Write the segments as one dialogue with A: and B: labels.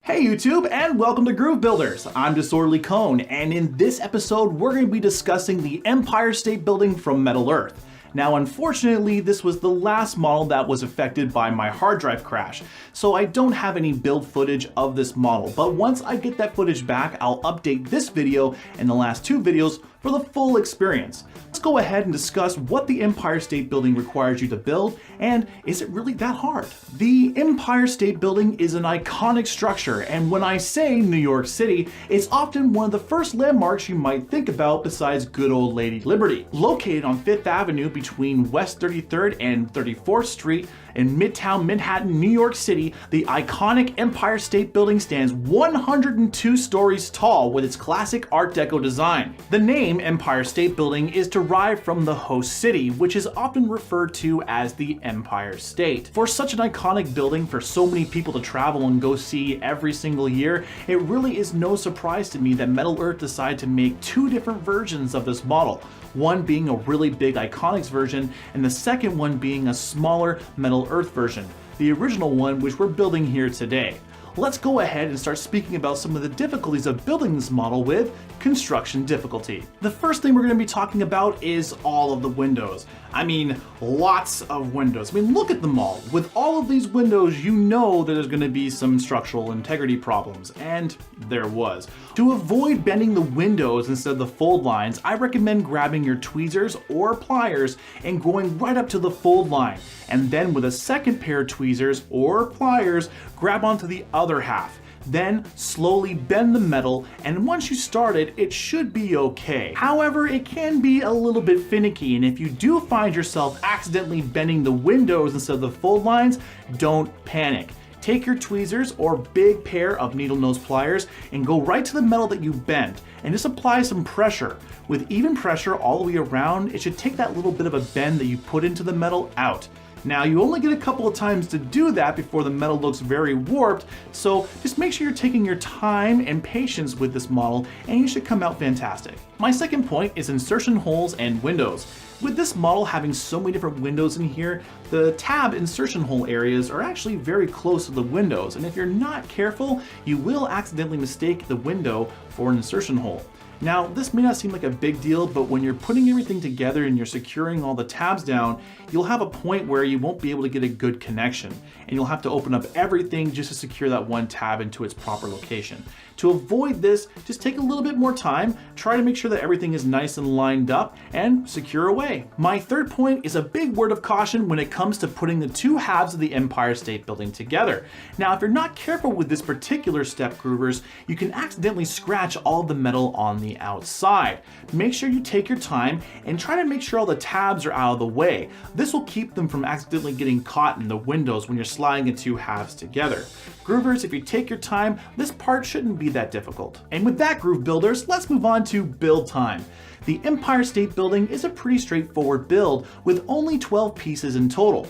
A: Hey YouTube, and welcome to Groove Builders. I'm Disorderly Cone, and in this episode we're going to be discussing the Empire State Building from Metal Earth. Now unfortunately, this was the last model that was affected by my hard drive crash, so I don't have any build footage of this model, but once I get that footage back, I'll update this video and the last two videos for the full experience. Let's go ahead and discuss what the Empire State Building requires you to build, and is it really that hard? The Empire State Building is an iconic structure, and when I say New York City, it's often one of the first landmarks you might think about besides good old Lady Liberty. Located on 5th Avenue between West 33rd and 34th Street in Midtown Manhattan, New York City, the iconic Empire State Building stands 102 stories tall with its classic Art Deco design. The name Empire State Building is derived from the host city, which is often referred to as the Empire State. For such an iconic building for so many people to travel and go see every single year, it really is no surprise to me that Metal Earth decided to make two different versions of this model. One being a really big Iconics version, and the second one being a smaller Metal Earth version, the original one which we're building here today. Let's go ahead and start speaking about some of the difficulties of building this model with construction difficulty. The first thing we're going to be talking about is all of the windows. I mean, lots of windows. I mean, look at them all. With all of these windows, you know that there's going to be some structural integrity problems, and there was. To avoid bending the windows instead of the fold lines, I recommend grabbing your tweezers or pliers and going right up to the fold line, and then with a second pair of tweezers or pliers, grab onto the other half. Then slowly bend the metal, and once you start it, it should be okay. However, it can be a little bit finicky, and if you do find yourself accidentally bending the windows instead of the fold lines, don't panic. Take your tweezers or big pair of needle nose pliers and go right to the metal that you bent, and just apply some pressure. With even pressure all the way around, it should take that little bit of a bend that you put into the metal out. Now, you only get a couple of times to do that before the metal looks very warped, so just make sure you're taking your time and patience with this model, and you should come out fantastic. My second point is insertion holes and windows. With this model having so many different windows in here, the tab insertion hole areas are actually very close to the windows, and if you're not careful, you will accidentally mistake the window for an insertion hole. Now, this may not seem like a big deal, but when you're putting everything together and you're securing all the tabs down, you'll have a point where you won't be able to get a good connection, and you'll have to open up everything just to secure that one tab into its proper location. To avoid this, just take a little bit more time, try to make sure that everything is nice and lined up, and secure away. My third point is a big word of caution when it comes to putting the two halves of the Empire State Building together. Now, if you're not careful with this particular step, groovers, you can accidentally scratch all of the metal on the outside. Make sure you take your time and try to make sure all the tabs are out of the way. This will keep them from accidentally getting caught in the windows when you're sliding the two halves together. Groovers, if you take your time, this part shouldn't be that difficult. And with that, Groove Builders, let's move on to build time. The Empire State Building is a pretty straightforward build with only 12 pieces in total.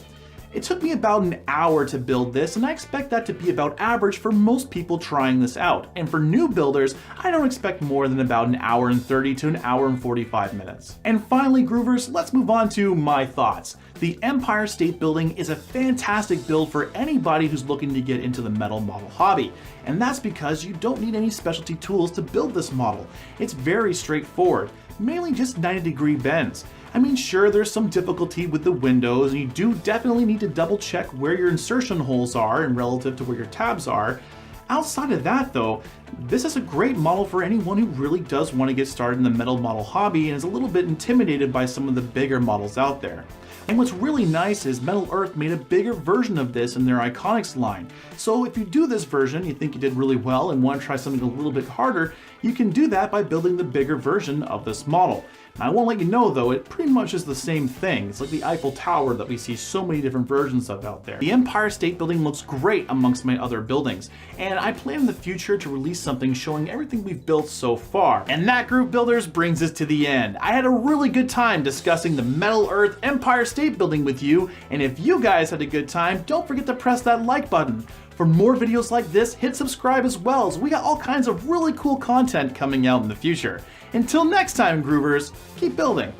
A: It took me about an hour to build this, and I expect that to be about average for most people trying this out. And for new builders, I don't expect more than about an hour and 30 to an hour and 45 minutes. And finally, Groovers, let's move on to my thoughts. The Empire State Building is a fantastic build for anybody who's looking to get into the metal model hobby. And that's because you don't need any specialty tools to build this model. It's very straightforward, mainly just 90-degree bends. I mean, sure, there's some difficulty with the windows, and you do definitely need to double check where your insertion holes are and relative to where your tabs are. Outside of that though, this is a great model for anyone who really does want to get started in the metal model hobby and is a little bit intimidated by some of the bigger models out there. And what's really nice is Metal Earth made a bigger version of this in their Iconics line. So if you do this version, you think you did really well and want to try something a little bit harder, you can do that by building the bigger version of this model. Now, I won't let you know though, it pretty much is the same thing. It's like the Eiffel Tower that we see so many different versions of out there. The Empire State Building looks great amongst my other buildings, and I plan in the future to release something showing everything we've built so far. And that, Groove Builders, brings us to the end. I had a really good time discussing the Metal Earth Empire State Building with you, and if you guys had a good time, don't forget to press that like button. For more videos like this, hit subscribe as well, as we got all kinds of really cool content coming out in the future. Until next time, Groovers, keep building.